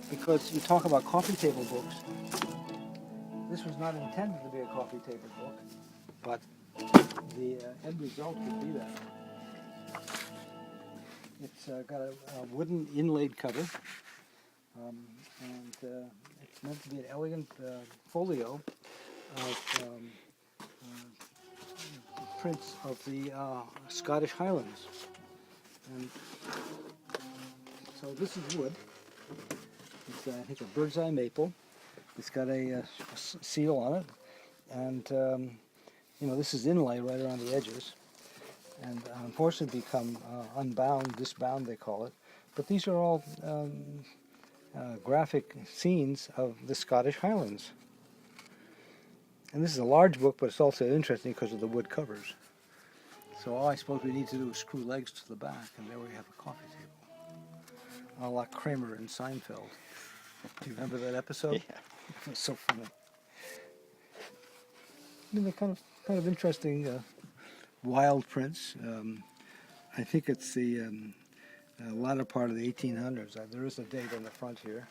because you talk about coffee table books. This was not intended to be a coffee table book, but the end result could be that. It's got a wooden inlaid cover, and it's meant to be an elegant folio of prints of the Scottish Highlands. And so this is wood. It's, I think, a bird's eye maple. It's got a seal on it, and you know, this is inlay right around the edges, and unfortunately become unbound, disbound they call it. But these are all graphic scenes of the Scottish Highlands. And this is a large book, but it's also interesting because of the wood covers. So all I suppose we need to do is screw legs to the back, and there we have a coffee table. A la Kramer and Seinfeld. Do you remember that episode? Yeah. It was so funny. I mean, they're kind of interesting, wild prints. I think it's the latter part of the 1800s. There is a date on the front here.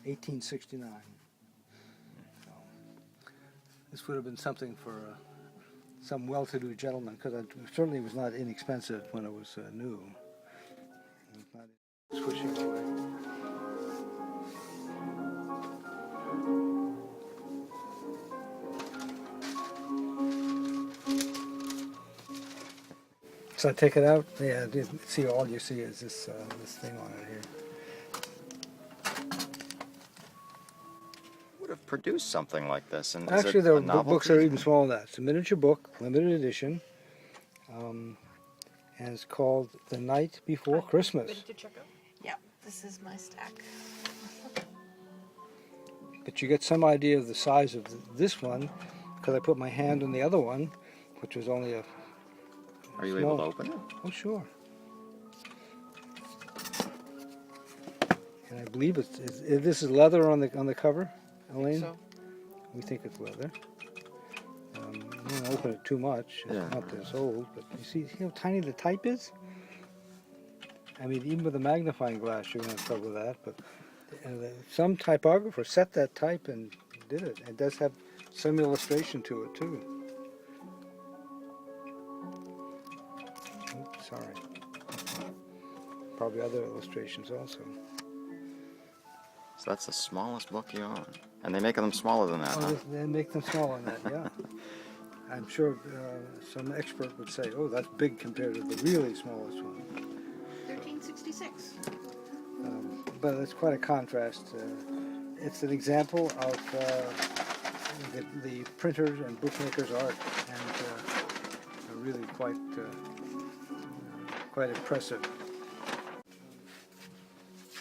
1869. So, this would have been something for some well-to-do gentleman, because it certainly was not inexpensive when it was new. It's not swishing away. So I take it out. Yeah, see, all you see is this this thing on it here. Would have produced something like this, and Actually, is it the books are even smaller than that. It's a miniature book, limited edition, and it's called The Night Before Christmas. Ready to check out? Yeah, this is my stack. But you get some idea of the size of this one, because I put my hand on the other one, which was only a Are you small. able to open it? Oh, sure. And I believe this is leather on the cover, Elaine? So, We think it's leather. I don't want to open it too much. It's Yeah. not this old, but you see how tiny the type is? I mean, even with a magnifying glass, you're going to have trouble with that. But some typographer set that type and did it. It does have some illustration to it, too. Oops, sorry. Probably other illustrations also. So that's the smallest book you own. And they make them smaller than that, Oh, huh? they make them smaller than that, yeah. I'm sure some expert would say, oh, that's big compared to the really smallest one. 1366. But it's quite a contrast. It's an example of the printers and bookmakers' art, and really quite impressive.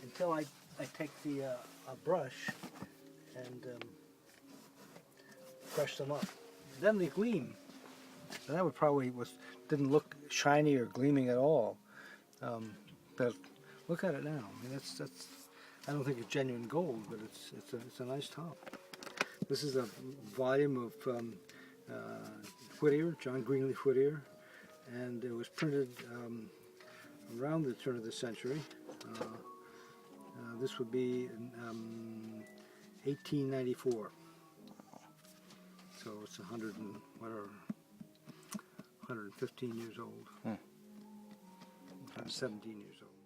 Until I take the a brush and brush them up, then they gleam. And that would probably didn't look shiny or gleaming at all. But look at it now. I mean, that's I don't think it's genuine gold, but it's a nice top. This is a volume of Whittier, John Greenleaf Whittier, and it was printed around the turn of the century. This would be in 1894. So it's 115 years old. 17 years old.